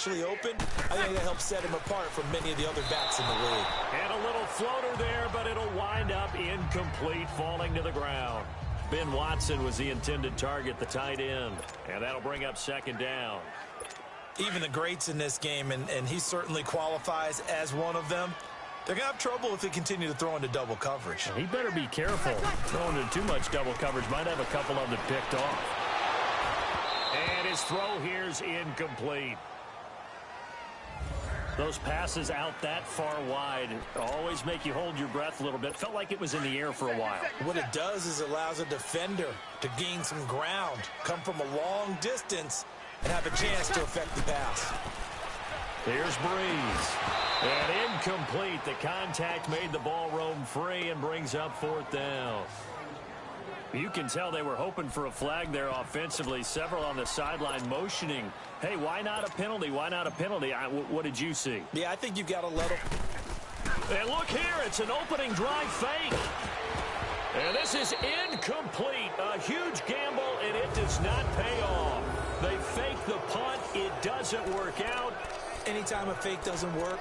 naturally open, I think that helps set him apart from many of the other backs in the league. And a little floater there, but it'll wind up incomplete, falling to the ground. Ben Watson was the intended target, the tight end. And that'll bring up second down. Even the greats in this game, and he certainly qualifies as one of them, they're going to have trouble if they continue to throw into double coverage. He better be careful. Throwing into too much double coverage might have a couple of them picked off. And his throw here's incomplete. Those passes out that far wide always make you hold your breath a little bit. Felt like it was in the air for a while. What it does is allows a defender to gain some ground, come from a long distance, and have a chance to affect the pass. Here's Breeze. And incomplete. The contact made the ball roam free and brings up fourth down. You can tell they were hoping for a flag there offensively. Several on the sideline motioning. Hey, why not a penalty? Why not a penalty? What did you see? Yeah, I think you've got to let them. And look here, it's an opening drive fake. And this is incomplete. A huge gamble, and it does not pay off. They fake the punt. It doesn't work out. Anytime a fake doesn't work,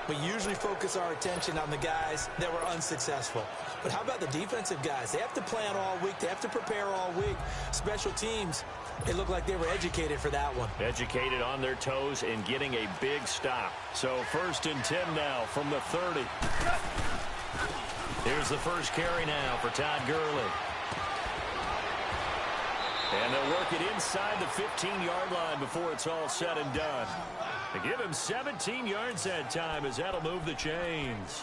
we usually focus our attention on the guys that were unsuccessful. But how about the defensive guys? They have to plan all week. They have to prepare all week. Special teams, it looked like they were educated for that one. Educated on their toes and getting a big stop. So 1st and 10 now from the 30. Here's the first carry now for Todd Gurley. And they'll work it inside the 15-yard line before it's all said and done. They give him 17 yards that time as that'll move the chains.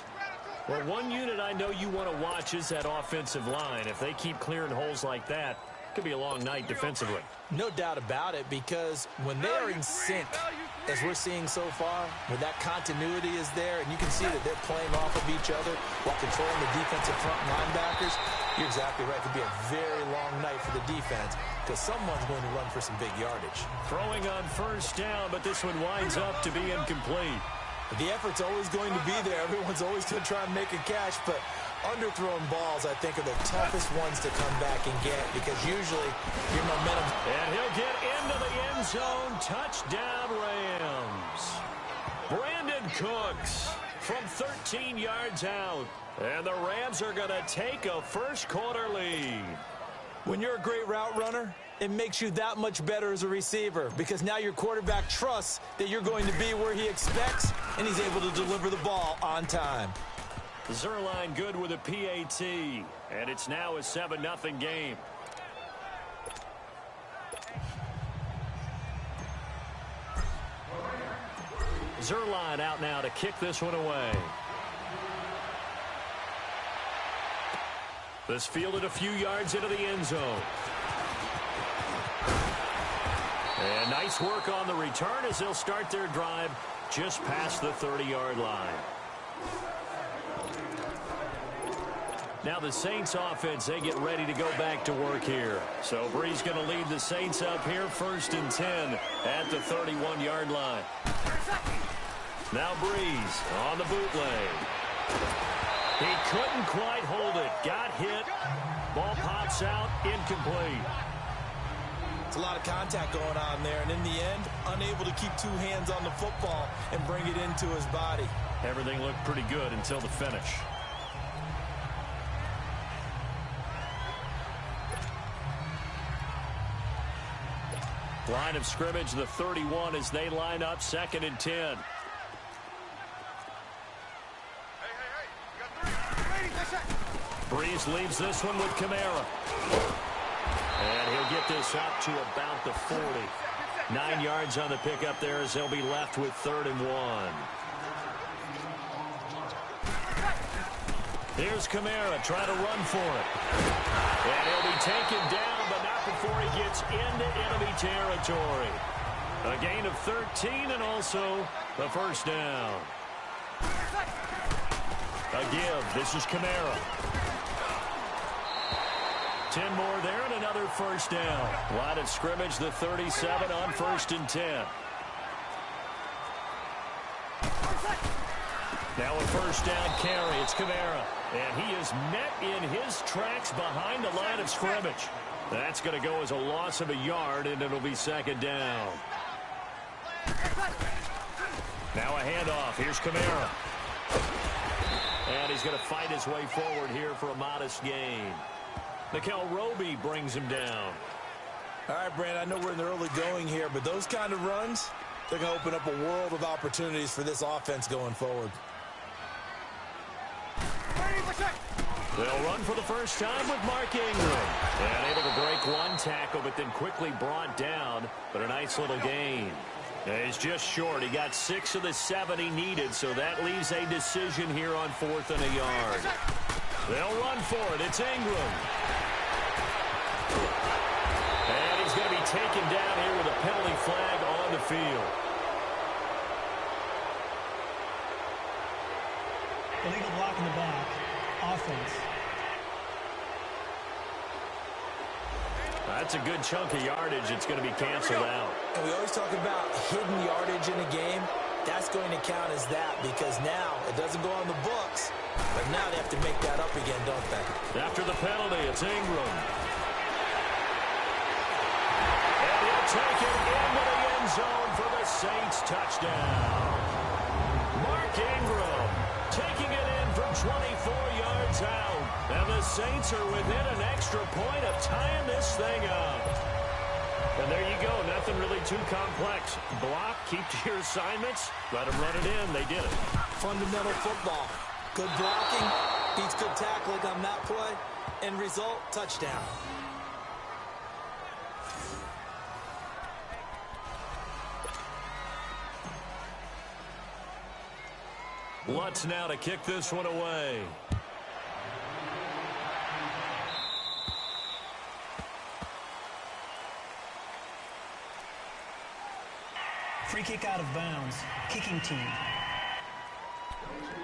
Well, one unit I know you want to watch is that offensive line. If they keep clearing holes like that, it could be a long night defensively. No doubt about it, because when they are in sync, as we're seeing so far, where that continuity is there, and you can see that they're playing off of each other while controlling the defensive front linebackers, you're exactly right. It could be a very long night for the defense because someone's going to run for some big yardage. Throwing on first down, but this one winds up to be incomplete. The effort's always going to be there. Everyone's always going to try and make a catch, but underthrown balls, I think, are the toughest ones to come back and get because usually your momentum. And he'll get into the end zone. Touchdown, Rams. Brandon Cooks from 13 yards out. And the Rams are going to take a first-quarter lead. When you're a great route runner, it makes you that much better as a receiver because now your quarterback trusts that you're going to be where he expects, and he's able to deliver the ball on time. Zerline good with a PAT, and it's now a 7-0 game. Zerline out now to kick this one away. This fielded a few yards into the end zone. And nice work on the return as they'll start their drive just past the 30-yard line. Now the Saints offense, they get ready to go back to work here. So Breeze going to lead the Saints up here 1st and 10 at the 31-yard line. Now Breeze on the bootleg. He couldn't quite hold it. Got hit. Ball pops out. Incomplete. It's a lot of contact going on there, and in the end, unable to keep two hands on the football and bring it into his body. Everything looked pretty good until the finish. Line of scrimmage, the 31 as they line up 2nd and 10. Breeze leaves this one with Kamara. And he'll get this up to about the 40. 9 yards on the pickup there as they'll be left with 3rd and 1. Here's Kamara trying to run for it. And he'll be taken down, but not before he gets into enemy territory. A gain of 13 and also the first down. A give. This is Kamara. 10 more there and another first down. Line of scrimmage, the 37 on 1st and 10. Now a first down carry. It's Kamara. And he is met in his tracks behind the line of scrimmage. That's going to go as a loss of a yard, and it'll be 2nd down. Now a handoff. Here's Kamara. And he's going to fight his way forward here for a modest gain. Mikel Roby brings him down. All right, Brandon, I know we're in the early going here, but those kind of runs, they're going to open up a world of opportunities for this offense going forward. They'll run for the first time with Mark Ingram. And able to break one tackle, but then quickly brought down. But a nice little gain. He's just short. He got 6 of the 7 he needed, so that leaves a decision here on 4th and a yard. They'll run for it. It's Ingram. And he's going to be taken down here with a penalty flag on the field. Illegal block in the back. Offense. That's a good chunk of yardage. It's going to be canceled out. And we always talk about hidden yardage in a game. That's going to count as that because now it doesn't go on the books, but now they have to make that up again, don't they? After the penalty, it's Ingram. And he'll take it into the end zone for the Saints touchdown. Mark Ingram taking it in from 24 yards out. And the Saints are within an extra point of tying this thing up. And there you go. Nothing really too complex. Block, keep to your assignments, let them run it in. They did it. Fundamental football. Good blocking, beats good tackling on that play. End result, touchdown. Lutz now to kick this one away. Free kick out of bounds. Kicking team.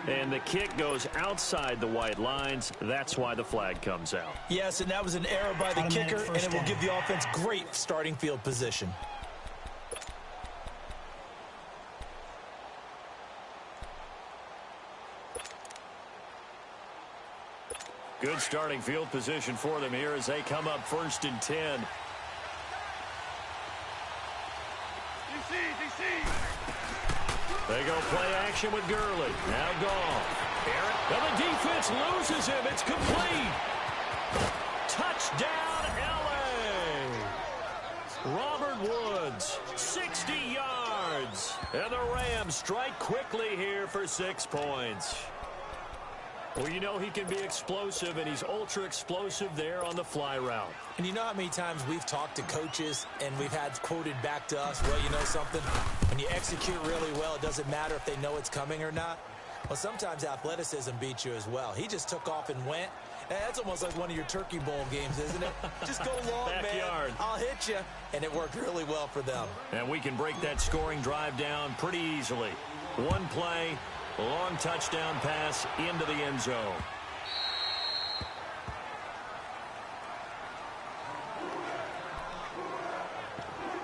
And the kick goes outside the white lines. That's why the flag comes out. Yes, and that was an error by the kicker, and it will give the offense great starting field position. Good starting field position for them here as they come up 1st and 10. They go play action with Gurley. Now Goff. And the defense loses him. It's complete. Touchdown, L.A. Robert Woods, 60 yards. And the Rams strike quickly here for 6 points. Well, you know he can be explosive, and he's ultra-explosive there on the fly route. And you know how many times we've talked to coaches and we've had quoted back to us, well, you know something? When you execute really well, it doesn't matter if they know it's coming or not. Well, sometimes athleticism beats you as well. He just took off and went. And that's almost like one of your Turkey Bowl games, isn't it? Just go long, Backyard. man. I'll hit you. And it worked really well for them. And we can break that scoring drive down pretty easily. One play. Long touchdown pass into the end zone.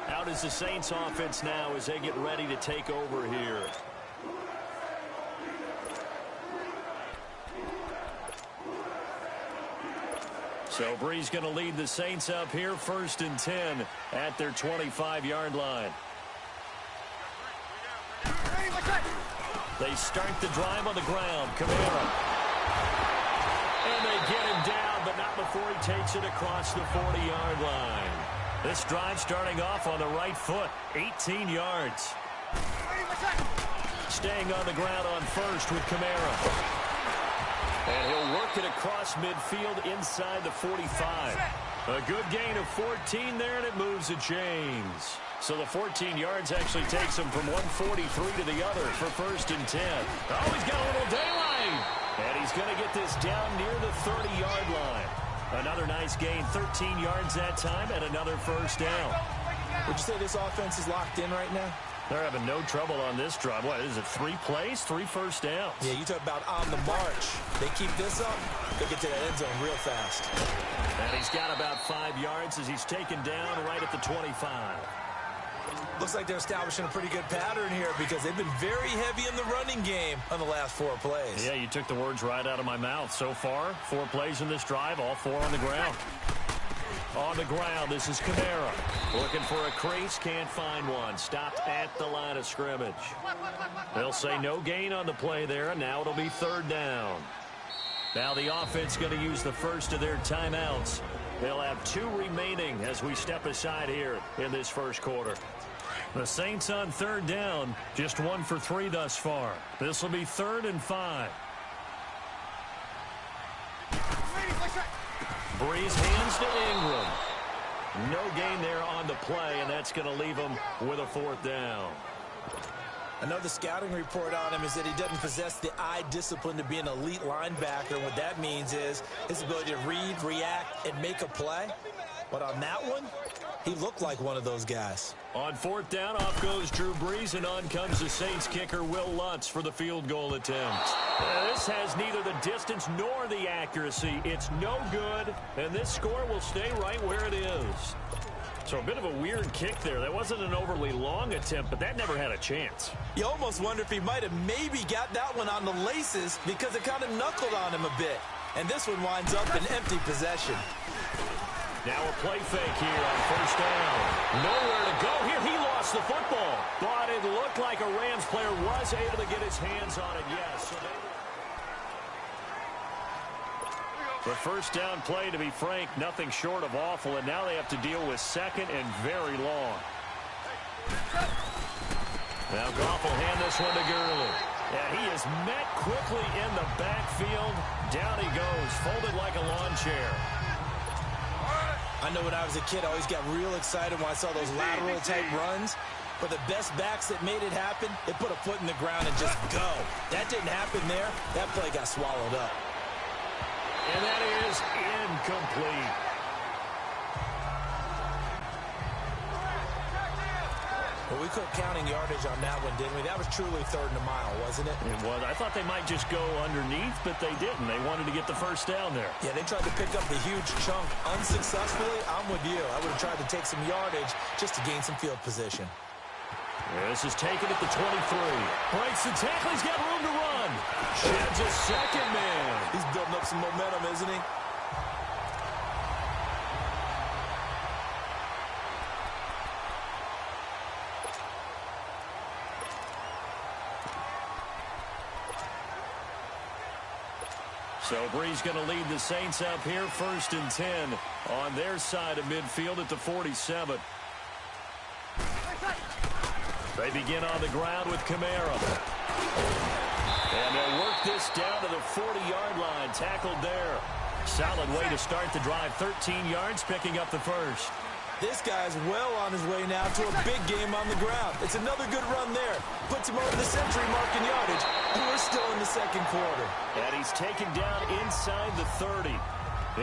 Out is the Saints offense now as they get ready to take over here. So Bree's going to lead the Saints up here 1st and 10 at their 25-yard line. They start the drive on the ground. Kamara. And they get him down, but not before he takes it across the 40-yard line. This drive starting off on the right foot. 18 yards. Staying on the ground on 1st with Kamara. And he'll work it across midfield inside the 45. A good gain of 14 there, and it moves the chains. So the 14 yards actually takes him from 143 to the other for 1st and 10. Oh, he's got a little daylight. And he's going to get this down near the 30-yard line. Another nice gain, 13 yards that time, and another 1st down. Would you say this offense is locked in right now? They're having no trouble on this drive. What is it, 3 plays, 3 first downs? Yeah, you talk about on the march. They keep this up, they get to that end zone real fast. And he's got about 5 yards as he's taken down right at the 25. Looks like they're establishing a pretty good pattern here because they've been very heavy in the running game on the last 4 plays. Yeah, you took the words right out of my mouth. So far, 4 plays in this drive, all 4 on the ground. On the ground, this is Kamara. Looking for a crease, can't find one. Stopped at the line of scrimmage. They'll say no gain on the play there, and now it'll be third down. Now the offense going to use the first of their timeouts. They'll have 2 remaining as we step aside here in this first quarter. The Saints on third down, just 1 for 3 thus far. This will be 3rd and 5. Breeze hands to Ingram. No gain there on the play, and that's going to leave him with a 4th down. I know the scouting report on him is that he doesn't possess the eye discipline to be an elite linebacker. And what that means is his ability to read, react, and make a play. But on that one, he looked like one of those guys. On 4th down, off goes Drew Brees, and on comes the Saints kicker, Will Lutz, for the field goal attempt. This has neither the distance nor the accuracy. It's no good, and this score will stay right where it is. So a bit of a weird kick there. That wasn't an overly long attempt, but that never had a chance. You almost wonder if he might have maybe got that one on the laces because it kind of knuckled on him a bit. And this one winds up in empty possession. Now a play fake here on 1st down. Nowhere to go here. He lost the football. But it looked like a Rams player was able to get his hands on it, yes. So the first down play, to be frank, nothing short of awful, and now they have to deal with 2nd and very long. Now Goff will hand this one to Gurley. And he is met quickly in the backfield. Down he goes, folded like a lawn chair. I know when I was a kid, I always got real excited when I saw those lateral-type runs. But the best backs that made it happen, they put a foot in the ground and just go. That didn't happen there. That play got swallowed up. And that is incomplete. Well, we quit counting yardage on that one, didn't we? That was truly 3rd and a mile, wasn't it? It was. I thought they might just go underneath, but they didn't. They wanted to get the first down there. Yeah, they tried to pick up the huge chunk unsuccessfully. I'm with you. I would have tried to take some yardage just to gain some field position. This is taken at the 23. Breaks the tackle. He's got room to run. Sheds a 2nd man. He's building up some momentum, isn't he? So Brees going to lead the Saints up here, 1st and 10 on their side of midfield at the 47. They begin on the ground with Kamara. And they'll work this down to the 40-yard line, tackled there. Solid way to start the drive, 13 yards, picking up the first. This guy's well on his way now to a big game on the ground. It's another good run there. Puts him over the century mark in yardage, and we're still in the 2nd quarter. And he's taken down inside the 30.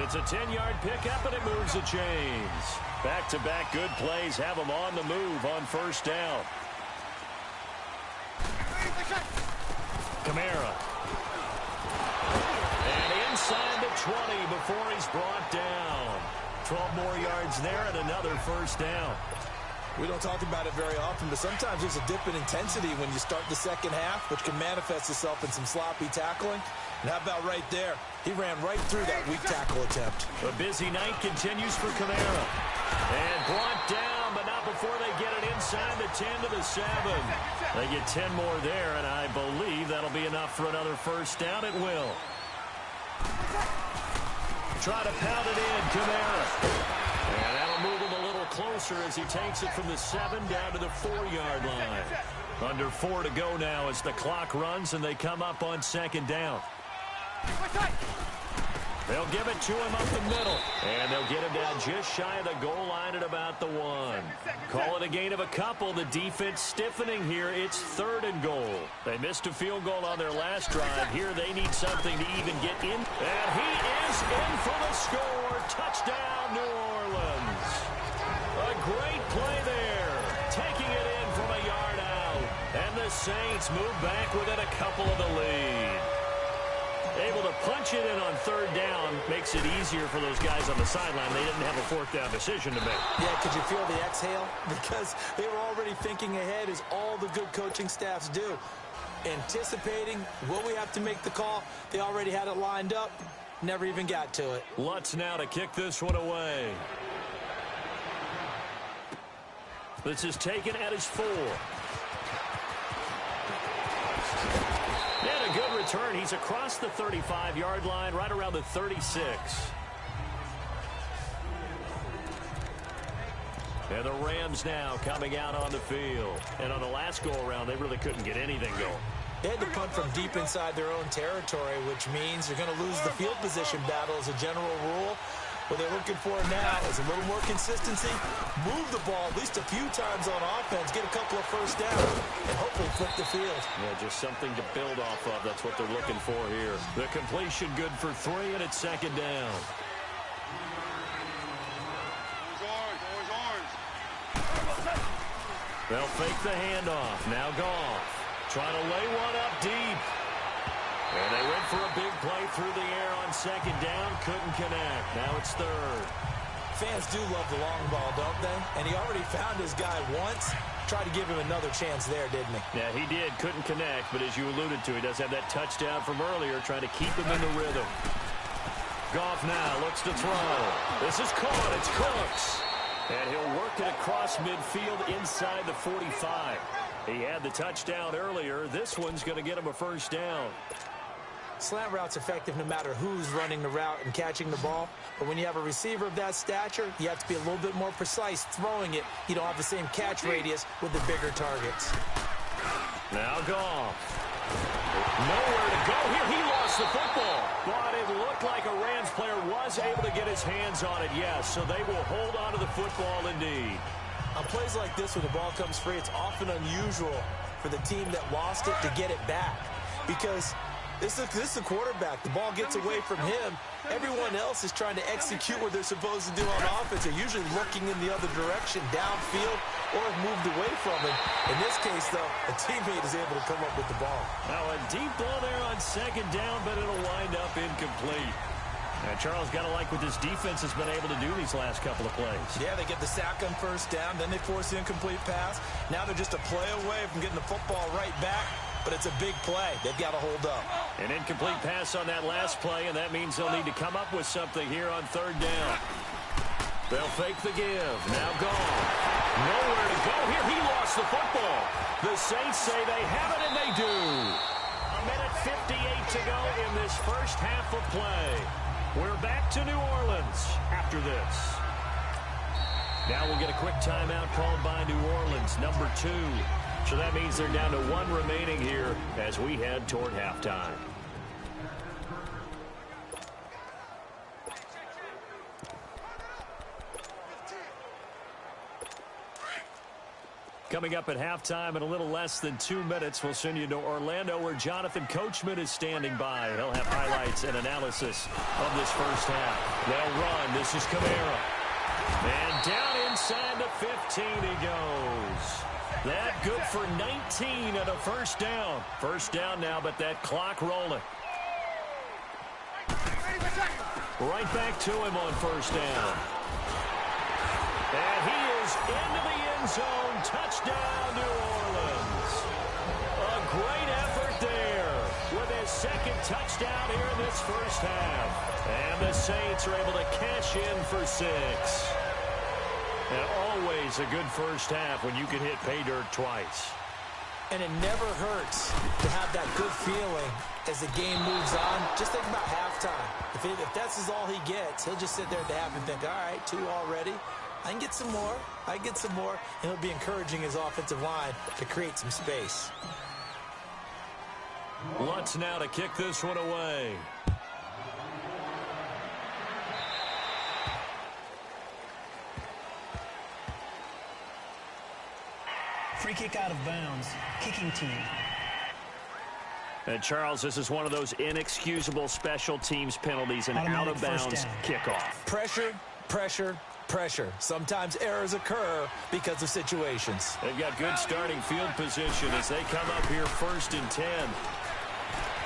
It's a 10-yard pickup, and it moves the chains. Back-to-back good plays have him on the move on 1st down. Kamara. And inside the 20 before he's brought down. 12 more yards there and another 1st down. We don't talk about it very often, but sometimes there's a dip in intensity when you start the 2nd half, which can manifest itself in some sloppy tackling. And how about right there? He ran right through that weak tackle attempt. A busy night continues for Kamara. And brought down, but not before they get it inside the 10 to the 7. They get 10 more there, and I believe that'll be enough for another 1st down. It will. Try to pound it in, Kamara. And that'll move him a little closer as he takes it from the 7 down to the 4-yard line. Under 4 to go now as the clock runs and they come up on 2nd down. They'll give it to him up the middle. And they'll get him down just shy of the goal line at about the 1. Call it a gain of a couple. The defense stiffening here. It's 3rd and goal. They missed a field goal on their last drive. Here they need something to even get in. And he is in for the score. Touchdown, New Orleans. A great play there. Taking it in from a yard out. And the Saints move back within a couple of the lead. Able to punch it in on 3rd down makes it easier for those guys on the sideline. They didn't have a 4th down decision to make. Yeah, could you feel the exhale? Because they were already thinking ahead, as all the good coaching staffs do. Anticipating, will we have to make the call? They already had it lined up. Never even got to it. Lutz now to kick this one away. This is taken at his 4. And a good return. He's across the 35-yard line, right around the 36. And the Rams now coming out on the field. And on the last go-around, they really couldn't get anything going. They had to punt from deep inside their own territory, which means you're going to lose the field position battle as a general rule. What they're looking for now is a little more consistency, move the ball at least a few times on offense, get a couple of first downs, and hopefully flip the field. Yeah, just something to build off of. That's what they're looking for here. The completion good for 3, and it's second down. They'll fake the handoff. Now Goff trying to lay one up deep. And they went for a big play through the air on second down. Couldn't connect. Now it's third. Fans do love the long ball, don't they? And he already found his guy once. Tried to give him another chance there, didn't he? Yeah, he did. Couldn't connect. But as you alluded to, he does have that touchdown from earlier, trying to keep him in the rhythm. Goff now looks to throw. This is caught. It's Cooks. And he'll work it across midfield inside the 45. He had the touchdown earlier. This one's going to get him a first down. Slant route's effective no matter who's running the route and catching the ball. But when you have a receiver of that stature, you have to be a little bit more precise throwing it. You don't have the same catch radius with the bigger targets. Now Goff. Nowhere to go here. He lost the football. But it looked like a Rams player was able to get his hands on it, yes. So they will hold on to the football indeed. On plays like this where the ball comes free, it's often unusual for the team that lost it to get it back. Because this is a quarterback. The ball gets away from him. Everyone else is trying to execute what they're supposed to do on offense. They're usually looking in the other direction, downfield, or moved away from him. In this case, though, a teammate is able to come up with the ball. Now a deep ball there on second down, but it'll wind up incomplete. And Charles, got to like what this defense has been able to do these last couple of plays. Yeah, they get the sack on first down, then they force the incomplete pass. Now they're just a play away from getting the football right back, but it's a big play. They've got to hold up. An incomplete pass on that last play, and that means they'll need to come up with something here on third down. They'll fake the give. Now Goff. Nowhere to go here. He lost the football. The Saints say they have it, and they do. A minute 58 to go in this first half of play. We're back to New Orleans after this. Now we'll get a quick timeout called by New Orleans, number 2. So that means they're down to 1 remaining here as we head toward halftime. Coming up at halftime in a little less than 2 minutes, we'll send you to Orlando where Jonathan Coachman is standing by. He'll have highlights and analysis of this first half. They'll run. This is Kamara. And down inside the 15 he goes. That good for 19 and a first down. First down now, but that clock rolling. Right back to him on first down. And he is into the end zone. Touchdown, New Orleans. A great effort there with his second touchdown here in this first half. And the Saints are able to cash in for 6. And always a good first half when you can hit pay dirt twice. And it never hurts to have that good feeling as the game moves on. Just think about halftime. If that's all he gets, he'll just sit there at the half and think, all right, 2 already. I can get some more. I can get some more. And he'll be encouraging his offensive line to create some space. Lutz now to kick this one away. Free kick out of bounds. Kicking team. And Charles, this is one of those inexcusable special teams penalties, an out-of-bounds kickoff. Pressure, pressure, pressure. Sometimes errors occur because of situations. They've got good starting field position as they come up here first and 10.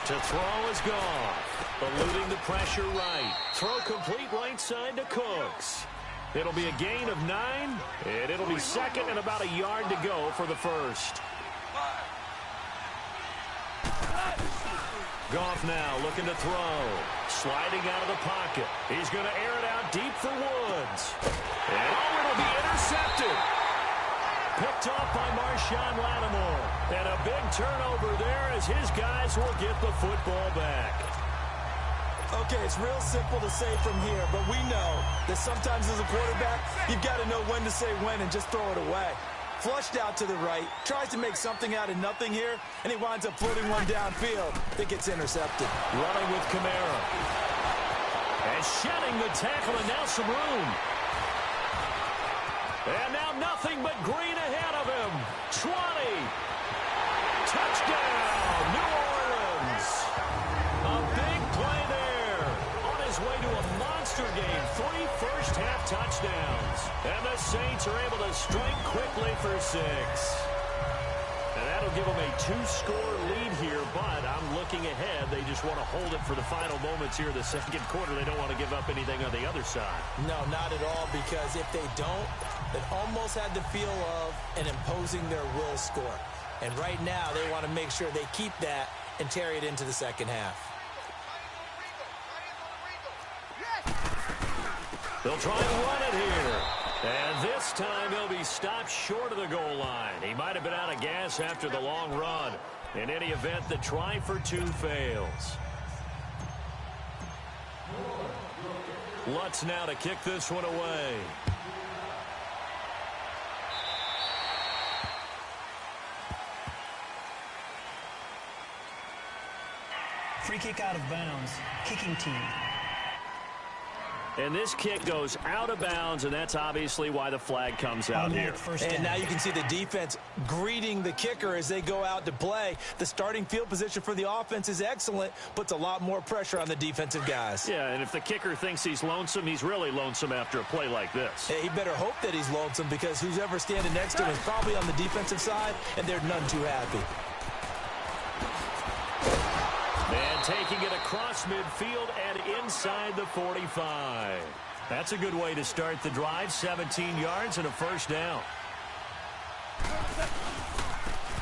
To throw is Goff. Eluding the pressure right. Throw complete right side to Cooks. It'll be a gain of 9, and it'll be second and about a yard to go for the first. Goff now looking to throw. Sliding out of the pocket. He's going to air it out deep for Woods. And it'll be intercepted. Picked off by Marshawn Lattimore. And a big turnover there as his guys will get the football back. Okay, it's real simple to say from here, but we know that sometimes as a quarterback, you've got to know when to say when and just throw it away. Flushed out to the right, tries to make something out of nothing here, and he winds up floating one downfield that gets intercepted. Running with Kamara. And shedding the tackle, and now some room. And now nothing but green ahead of him. 20. Touchdown, New Orleans. A big play there. On his way to a monster game. 3 first-half touchdowns. And the Saints are able to strike quickly for 6. And that'll give them a 2-score lead here, but I'm looking ahead. They just want to hold it for the final moments here in the second quarter. They don't want to give up anything on the other side. No, not at all, because if they don't, it almost had the feel of an imposing their will score. And right now, they want to make sure they keep that and carry it into the second half. They'll try and run it here. And this time, he'll be stopped short of the goal line. He might have been out of gas after the long run. In any event, the try for 2 fails. Lutz now to kick this one away. Free kick out of bounds. Kicking team. And this kick goes out of bounds, and that's obviously why the flag comes out here. And now you can see the defense greeting the kicker as they go out to play. The starting field position for the offense is excellent, puts a lot more pressure on the defensive guys. Yeah, and if the kicker thinks he's lonesome, he's really lonesome after a play like this. He better hope that he's lonesome, because who's ever standing next to him is probably on the defensive side, and they're none too happy. And taking it across midfield and inside the 45. That's a good way to start the drive. 17 yards and a first down.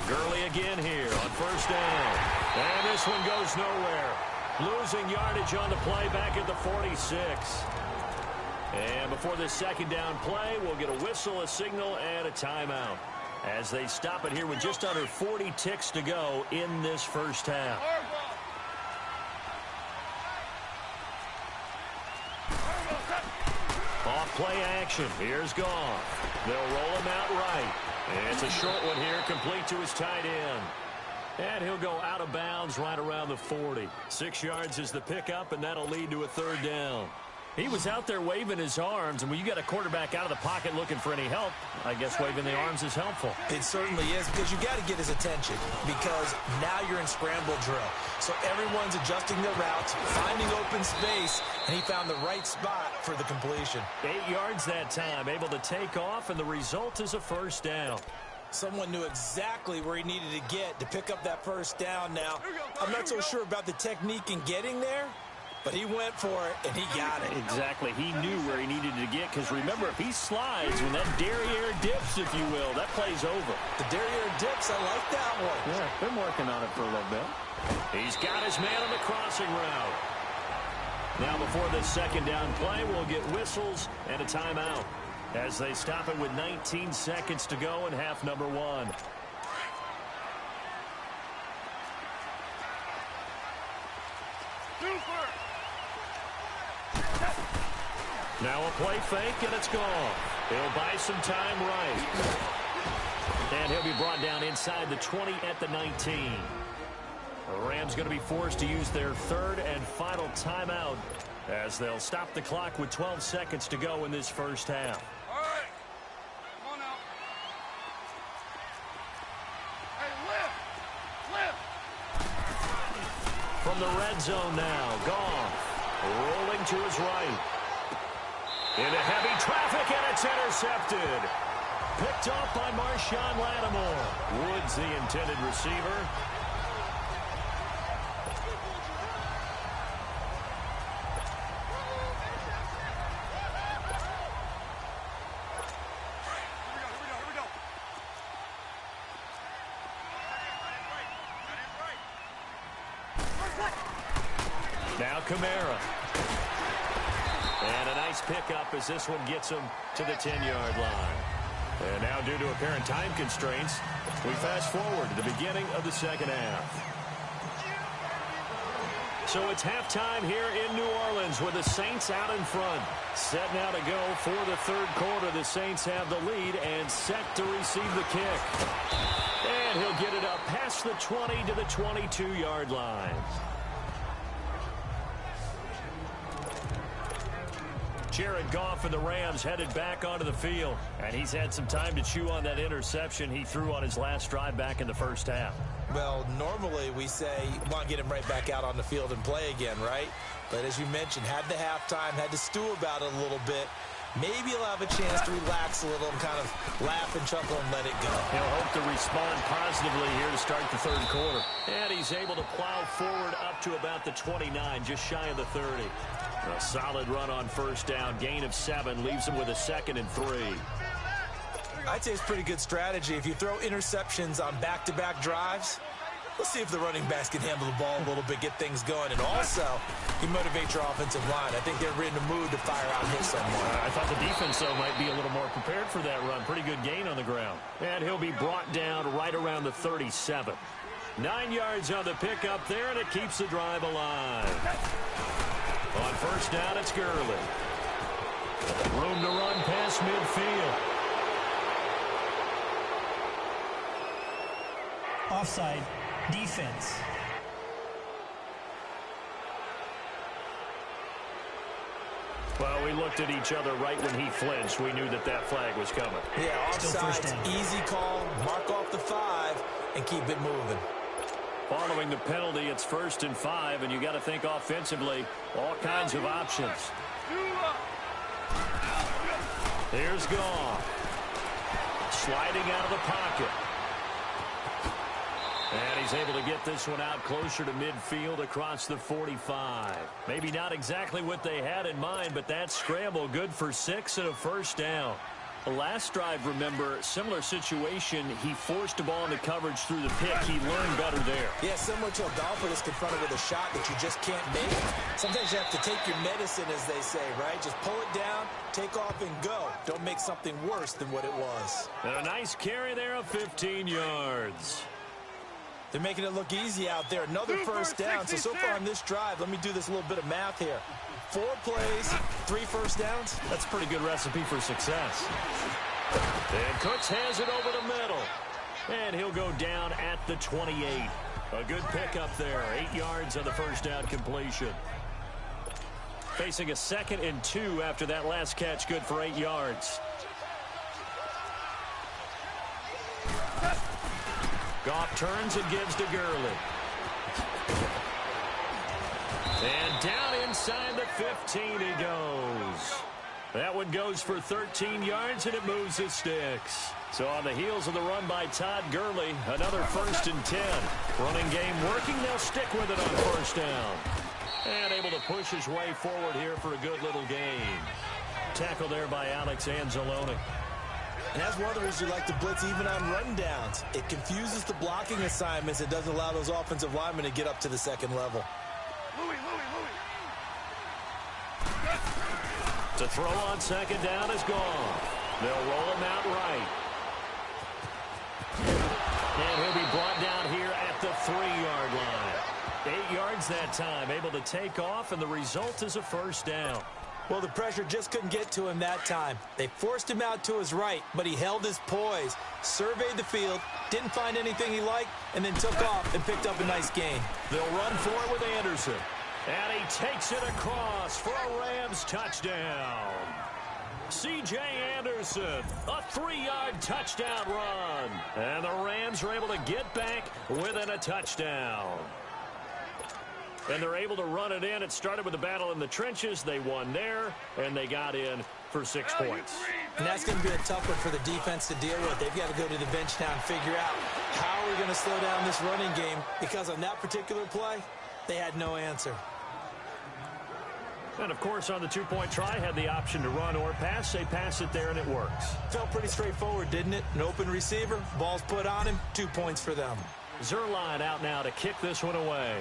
Gurley again here on first down. And this one goes nowhere. Losing yardage on the play back at the 46. And before this second down play, we'll get a whistle, a signal, and a timeout, as they stop it here with just under 40 ticks to go in this first half. Off-play action. Here's Goff. They'll roll him out right. And it's a short one here, complete to his tight end. And he'll go out of bounds right around the 40. 6 yards is the pickup, and that'll lead to a third down. He was out there waving his arms, and when you got a quarterback out of the pocket looking for any help, I guess waving the arms is helpful. It certainly is, because you got to get his attention, because now you're in scramble drill. So everyone's adjusting their routes, finding open space, and he found the right spot for the completion. 8 yards that time, able to take off, and the result is a first down. Someone knew exactly where he needed to get to pick up that first down now. I'm not so sure about the technique in getting there, but he went for it, and he got it. Exactly. He knew where he needed to get, because remember, if he slides, when that derriere dips, if you will, that play's over. The derriere dips, I like that one. Yeah, been working on it for a little bit. He's got his man on the crossing route. Now, before this second down play, we'll get whistles and a timeout, as they stop it with 19 seconds to go in half number 1. Now a play fake, and it's gone. He'll buy some time right. And he'll be brought down inside the 20 at the 19. The Rams going to be forced to use their third and final timeout, as they'll stop the clock with 12 seconds to go in this first half. All right. Come on now. Hey, lift. From the red zone now, Goff rolling to his right. Into heavy traffic, and it's intercepted. Picked off by Marshawn Lattimore. Woods, the intended receiver. Now Kamara. And a nice pickup as this one gets him to the 10-yard line. And now, due to apparent time constraints, we fast forward to the beginning of the second half. So it's halftime here in New Orleans with the Saints out in front. Set now to go for the third quarter. The Saints have the lead and set to receive the kick. And he'll get it up past the 20 to the 22-yard line. Jared Goff and the Rams headed back onto the field. And he's had some time to chew on that interception he threw on his last drive back in the first half. Well, normally we say, want to get him right back out on the field and play again, right? But as you mentioned, had the halftime, had to stew about it a little bit. Maybe he'll have a chance to relax a little and kind of laugh and chuckle and let it go. He'll hope to respond positively here to start the third quarter. And he's able to plow forward up to about the 29, just shy of the 30. A solid run on first down. Gain of 7 leaves him with a 2nd and 3. I'd say it's pretty good strategy. If you throw interceptions on back-to-back drives, let's see if the running backs can handle the ball a little bit, get things going. And also, you motivate your offensive line. I think they're in the mood to fire out here somewhere. I thought the defense, though, might be a little more prepared for that run. Pretty good gain on the ground. And he'll be brought down right around the 37. 9 yards on the pickup there, and it keeps the drive alive. On first down, it's Gurley. Room to run past midfield. Offside. Defense. Well, we looked at each other right when he flinched. We knew that that flag was coming. Yeah, offside, easy call, mark off the 5, and keep it moving. Following the penalty, it's 1st and 5, and you got to think offensively, all kinds of options. Here's Goff. Sliding out of the pocket. And he's able to get this one out closer to midfield across the 45. Maybe not exactly what they had in mind, but that scramble good for 6 and a first down. The last drive, remember, similar situation. He forced the ball into coverage through the pick. He learned better there. Yeah, similar to a golfer that's confronted with a shot that you just can't make. Sometimes you have to take your medicine, as they say, right? Just pull it down, take off, and go. Don't make something worse than what it was. And a nice carry there of 15 yards. They're making it look easy out there. Another first down. So far on this drive, let me do this little bit of math here. 4 plays, 3 first downs. That's a pretty good recipe for success. And Cooks has it over the middle. And he'll go down at the 28. A good pickup there. 8 yards on the first down completion. Facing a 2nd and 2 after that last catch. Good for 8 yards. Goff turns and gives to Gurley. And down inside the 15 he goes. That one goes for 13 yards, and it moves his sticks. So on the heels of the run by Todd Gurley, another 1st and 10. Running game working. They'll stick with it on first down. And able to push his way forward here for a good little gain. Tackle there by Alex Anzalone. And that's one of the reasons you like to blitz even on rundowns. It confuses the blocking assignments. It doesn't allow those offensive linemen to get up to the second level. To throw on second down is gone. They'll roll him out right. And he'll be brought down here at the 3-yard line. 8 yards that time, able to take off, and the result is a first down. Well, the pressure just couldn't get to him that time. They forced him out to his right, but he held his poise, surveyed the field, didn't find anything he liked, and then took off and picked up a nice gain. They'll run for it with Anderson. And he takes it across for a Rams touchdown. C.J. Anderson, a 3-yard touchdown run. And the Rams are able to get back within a touchdown. And they're able to run it in. It started with a battle in the trenches. They won there, and they got in for 6 points. And that's going to be a tough one for the defense to deal with. They've got to go to the bench now and figure out how we're going to slow down this running game, because on that particular play, they had no answer. And, of course, on the 2-point try, had the option to run or pass. They pass it there, and it works. Felt pretty straightforward, didn't it? An open receiver, ball's put on him, 2 points for them. Zuerlein out now to kick this one away.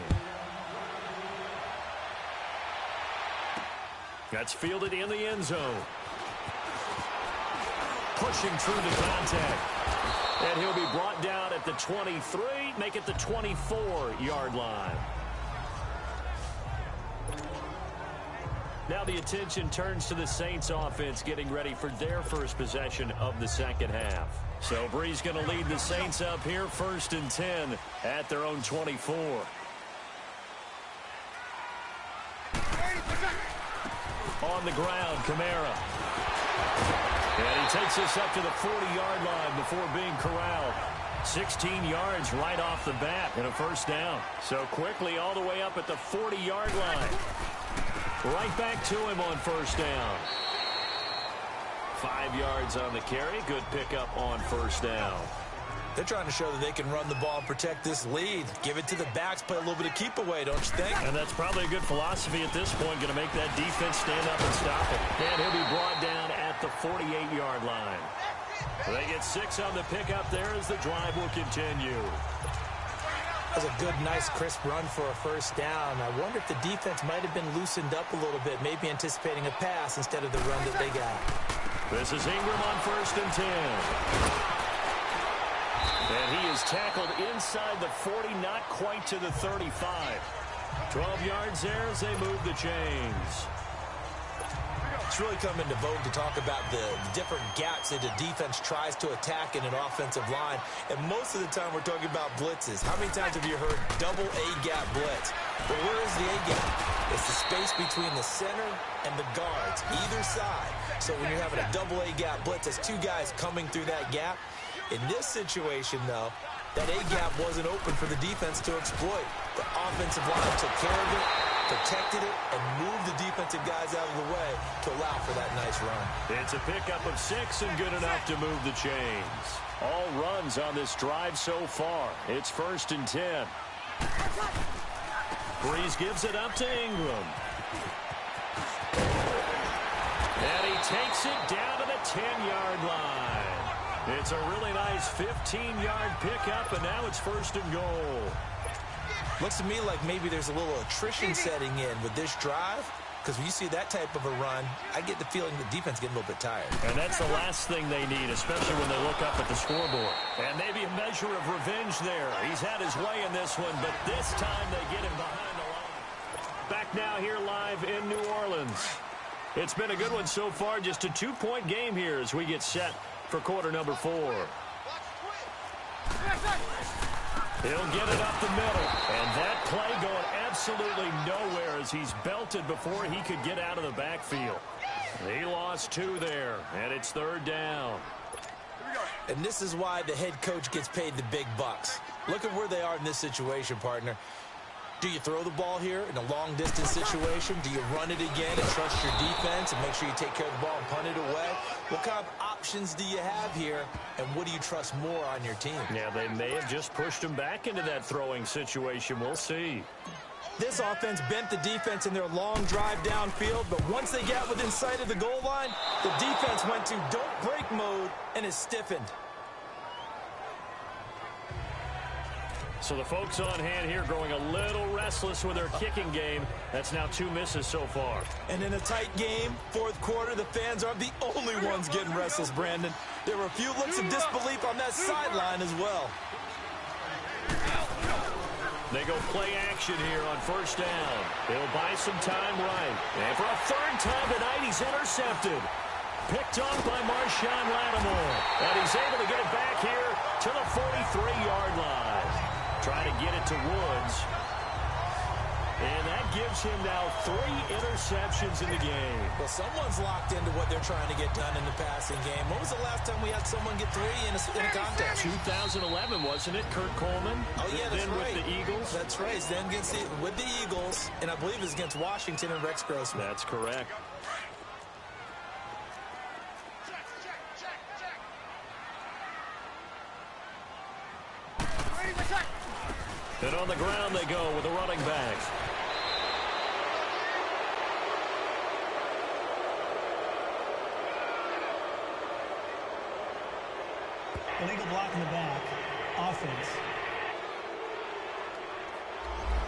That's fielded in the end zone. pushing through the contact. And he'll be brought down at the 23, make it the 24-yard line. Now the attention turns to the Saints offense getting ready for their first possession of the second half. So Bree's going to lead the Saints up here 1st and 10 at their own 24. On the ground, Kamara. And he takes us up to the 40-yard line before being corralled. 16 yards right off the bat and a first down. So quickly all the way up at the 40-yard line. Right back to him on first down. 5 yards on the carry. Good pickup on first down. They're trying to show that they can run the ball and protect this lead. Give it to the backs, play a little bit of keep away, don't you think? And that's probably a good philosophy at this point. Going to make that defense stand up and stop it. And he'll be brought down at the 48-yard line. They get 6 on the pickup there as the drive will continue. That was a good, nice, crisp run for a first down. I wonder if the defense might have been loosened up a little bit, maybe anticipating a pass instead of the run that they got. This is Ingram on 1st and 10. And he is tackled inside the 40, not quite to the 35. 12 yards there as they move the chains. It's really come into vogue to talk about the different gaps that the defense tries to attack in an offensive line. And most of the time we're talking about blitzes. How many times have you heard double A-gap blitz? Well, where is the A-gap? It's the space between the center and the guards, either side. So when you're having a double A-gap blitz, that's 2 guys coming through that gap. In this situation, though, that A-gap wasn't open for the defense to exploit. The offensive line took care of it, protected it, and moved the defensive guys out of the way to allow for that nice run. It's a pickup of 6 and good enough to move the chains. All runs on this drive so far. It's 1st and 10. Breeze gives it up to Ingram. And he takes it down to the 10-yard line. It's a really nice 15-yard pickup, and now it's 1st and goal. Looks to me like maybe there's a little attrition setting in with this drive, because when you see that type of a run, I get the feeling the defense getting a little bit tired. And that's the last thing they need, especially when they look up at the scoreboard. And maybe a measure of revenge there. He's had his way in this one, but this time they get him behind the line. Back now here live in New Orleans. It's been a good one so far, just a 2-point game here as we get set for quarter number 4. He'll get it up the middle. And that play going absolutely nowhere as he's belted before he could get out of the backfield. He lost 2 there, and it's 3rd down. And this is why the head coach gets paid the big bucks. Look at where they are in this situation, partner. Do you throw the ball here in a long-distance situation? Do you run it again and trust your defense and make sure you take care of the ball and punt it away? What kind of options do you have here, and what do you trust more on your team? Yeah, they may have just pushed him back into that throwing situation. We'll see. This offense bent the defense in their long drive downfield, but once they got within sight of the goal line, the defense went to don't break mode and is stiffened. So the folks on hand here growing a little restless with their kicking game. That's now 2 misses so far. And in a tight game, 4th quarter, the fans aren't the only ones getting restless, Brandon. There were a few looks of disbelief on that sideline as well. They go play action here on 1st down. They'll buy some time right. And for a 3rd time tonight, he's intercepted. Picked off by Marshawn Lattimore. And he's able to get it back here to the 43-yard line. Try to get it to Woods. And that gives him now 3 interceptions in the game. Well, someone's locked into what they're trying to get done in the passing game. When was the last time we had someone get 3 in a contest? 2011, wasn't it? Kurt Coleman. Oh, yeah, that's then right. With the Eagles. That's right. Then with the Eagles, and I believe it's against Washington and Rex Grossman. That's correct. And on the ground they go with the running back. Illegal block in the back. Offense.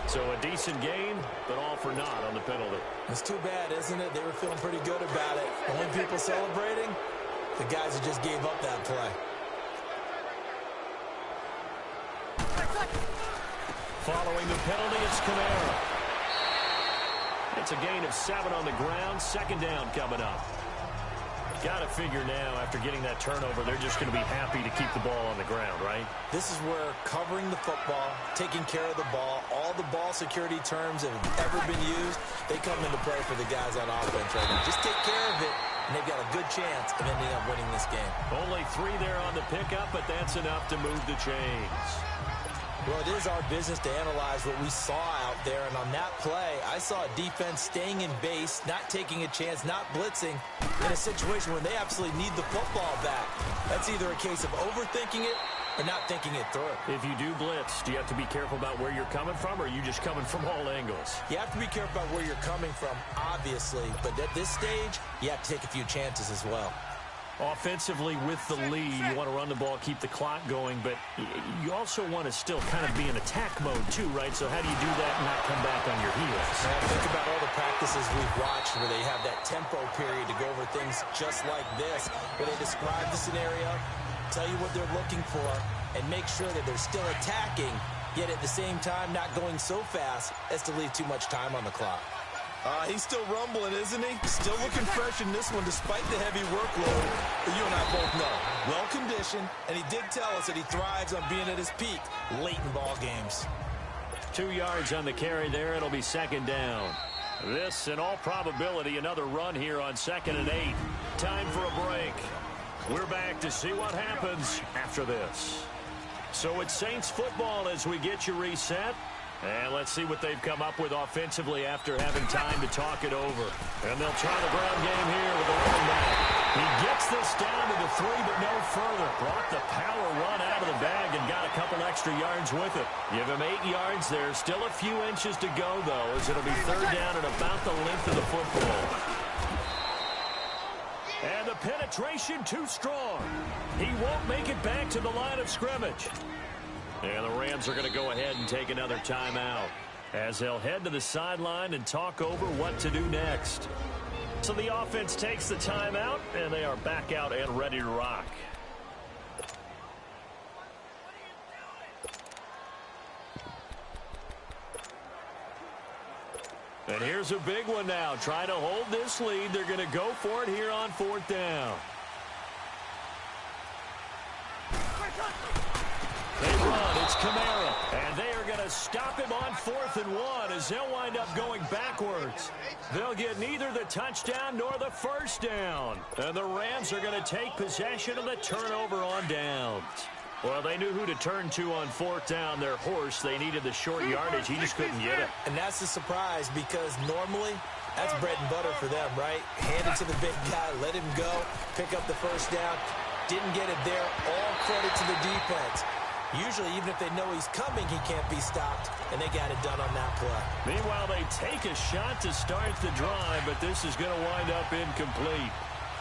So a decent game, but all for naught on the penalty. It's too bad, isn't it? They were feeling pretty good about it. Only people celebrating, the guys who just gave up that play. Following the penalty, it's Kamara. It's a gain of 7 on the ground. Second down coming up. Got to figure now, after getting that turnover, they're just going to be happy to keep the ball on the ground, right? This is where covering the football, taking care of the ball, all the ball security terms that have ever been used, they come into play for the guys on offense right now. Just take care of it, and they've got a good chance of ending up winning this game. Only 3 there on the pickup, but that's enough to move the chains. Well, it is our business to analyze what we saw out there, and on that play, I saw a defense staying in base, not taking a chance, not blitzing, in a situation where they absolutely need the football back. That's either a case of overthinking it or not thinking it through. If you do blitz, do you have to be careful about where you're coming from, or are you just coming from all angles? You have to be careful about where you're coming from, obviously, but at this stage, you have to take a few chances as well. Offensively, with the lead, you want to run the ball, keep the clock going, but you also want to still kind of be in attack mode too, right? So how do you do that and not come back on your heels? Think about all the practices we've watched where they have that tempo period to go over things just like this, where they describe the scenario, tell you what they're looking for, and make sure that they're still attacking, yet at the same time not going so fast as to leave too much time on the clock. He's still rumbling, isn't he? Still looking fresh in this one despite the heavy workload that you and I both know. Well-conditioned, and he did tell us that he thrives on being at his peak late in ball games. 2 yards on the carry there. It'll be second down. This, in all probability, another run here on 2nd and 8. Time for a break. We're back to see what happens after this. So it's Saints football as we get you reset. And let's see what they've come up with offensively after having time to talk it over. And they'll try the ground game here with the running back. He gets this down to the 3, but no further. Brought the power run out of the bag and got a couple extra yards with it. Give him 8 yards there. Still a few inches to go, though, as it'll be 3rd down at about the length of the football. And the penetration too strong. He won't make it back to the line of scrimmage. And the Rams are going to go ahead and take another timeout as they'll head to the sideline and talk over what to do next. So the offense takes the timeout, and they are back out and ready to rock. And here's a big one now. Trying to hold this lead. They're going to go for it here on 4th down. They run. It's Kamara. And they are going to stop him on 4th and 1 as they'll wind up going backwards. They'll get neither the touchdown nor the first down. And the Rams are going to take possession of the turnover on downs. Well, they knew who to turn to on 4th down. Their horse, they needed the short yardage. He just couldn't get it. And that's a surprise because normally that's bread and butter for them, right? Hand it to the big guy, let him go, pick up the first down. Didn't get it there. All credit to the defense. Usually, even if they know he's coming, he can't be stopped, and they got it done on that play. Meanwhile, they take a shot to start the drive, but this is going to wind up incomplete.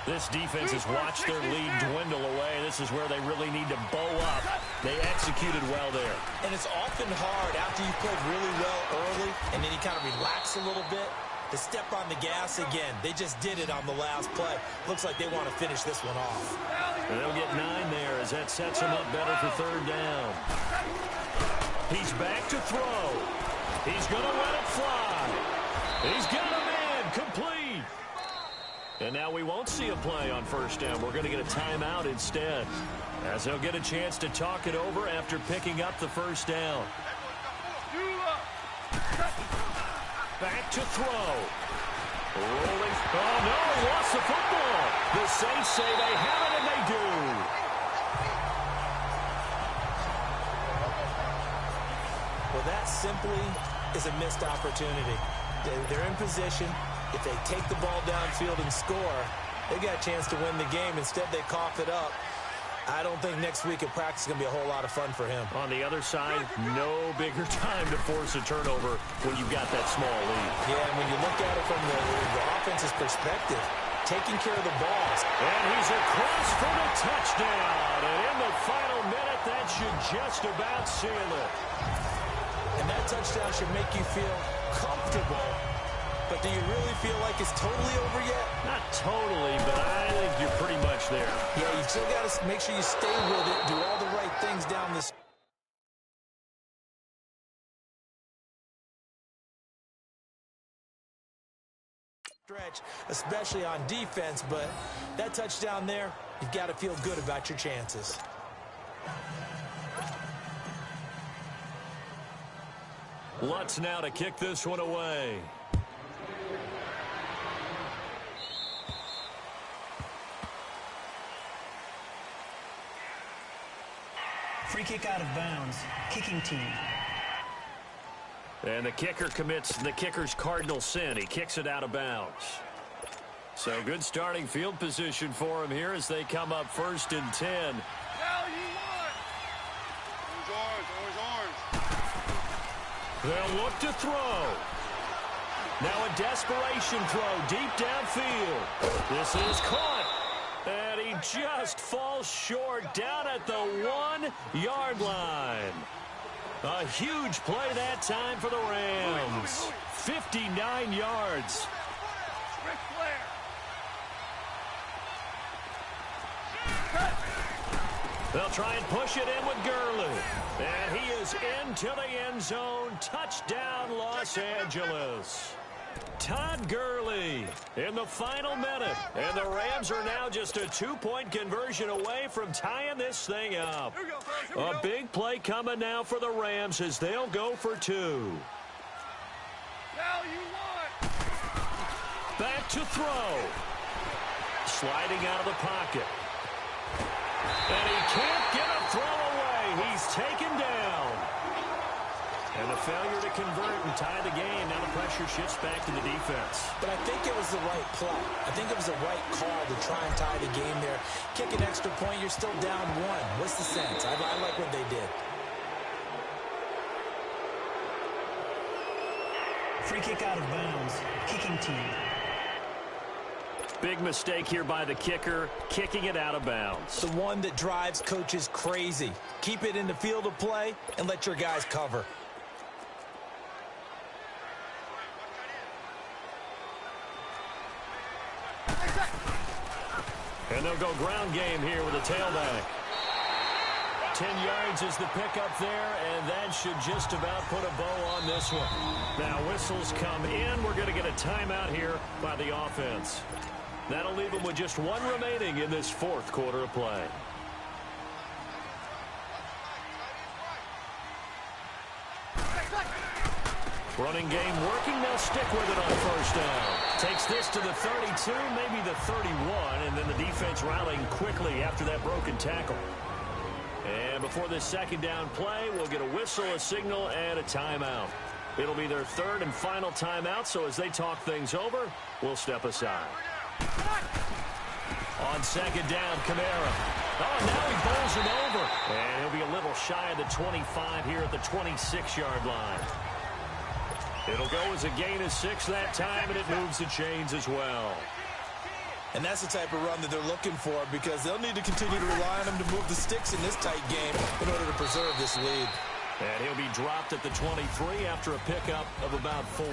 This defense has watched their lead dwindle away. This is where they really need to bow up. They executed well there. And it's often hard after you've played really well early, and then you kind of relax a little bit, to step on the gas again. They just did it on the last play. Looks like they want to finish this one off. They'll get 9 there as that sets him up better for 3rd down. He's back to throw. He's going to let it fly. He's got a man complete. And now we won't see a play on 1st down. We're going to get a timeout instead, as they'll get a chance to talk it over after picking up the 1st down. Back to throw. Rolling. Oh, no, he lost the football. The Saints say they have it, and they do. Well, that simply is a missed opportunity. They're in position. If they take the ball downfield and score, they got a chance to win the game. Instead, they cough it up. I don't think next week at practice is going to be a whole lot of fun for him. On the other side, no bigger time to force a turnover when you've got that small lead. Yeah, and when you look at it from the offense's perspective, taking care of the balls. And he's across for the touchdown. And in the final minute, that should just about seal it. And that touchdown should make you feel comfortable But do you really feel like it's totally over yet? Not totally, but I think you're pretty much there. Yeah, you still got to make sure you stay with it, do all the right things down this stretch, especially on defense, but that touchdown there, you've got to feel good about your chances. Lutz now to kick this one away. Free kick out of bounds. Kicking team. And the kicker commits the kicker's cardinal sin. He kicks it out of bounds. So good starting field position for him here as they come up 1st and 10. Hell, you won. Orange. They'll look to throw. Now a desperation throw deep downfield. This is caught. And he just falls short down at the 1-yard line. A huge play that time for the Rams. 59 yards. They'll try and push it in with Gurley. And he is into the end zone. Touchdown, Los Angeles. Todd Gurley in the final minute. And the Rams are now just a 2-point conversion away from tying this thing up. A big play coming now for the Rams as they'll go for 2. Back to throw. Sliding out of the pocket. And he can't get a throw away. He's taken down. And a failure to convert and tie the game. Now the pressure shifts back to the defense. But I think it was the right play. I think it was the right call to try and tie the game there. Kick an extra point, you're still down 1. What's the sense? I like what they did. Free kick out of bounds. Kicking team. Big mistake here by the kicker, kicking it out of bounds. The one that drives coaches crazy. Keep it in the field of play and let your guys cover. And they'll go ground game here with a tailback. 10 yards is the pickup there, and that should just about put a bow on this one. Now whistles come in. We're going to get a timeout here by the offense. That'll leave them with just 1 remaining in this 4th quarter of play. Running game working. They'll stick with it on 1st down. Takes this to the 32, maybe the 31, and then the defense rallying quickly after that broken tackle. And before this 2nd down play, we'll get a whistle, a signal, and a timeout. It'll be their 3rd and final timeout, so as they talk things over, we'll step aside. On 2nd down, Kamara. Oh, now he bowls him over. And he'll be a little shy of the 25 here at the 26-yard line. It'll go as a gain of 6 that time, and it moves the chains as well. And that's the type of run that they're looking for because they'll need to continue to rely on them to move the sticks in this tight game in order to preserve this lead. And he'll be dropped at the 23 after a pickup of about 4.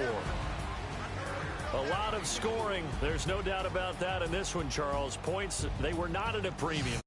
A lot of scoring. There's no doubt about that in this one, Charles. Points, they were not at a premium.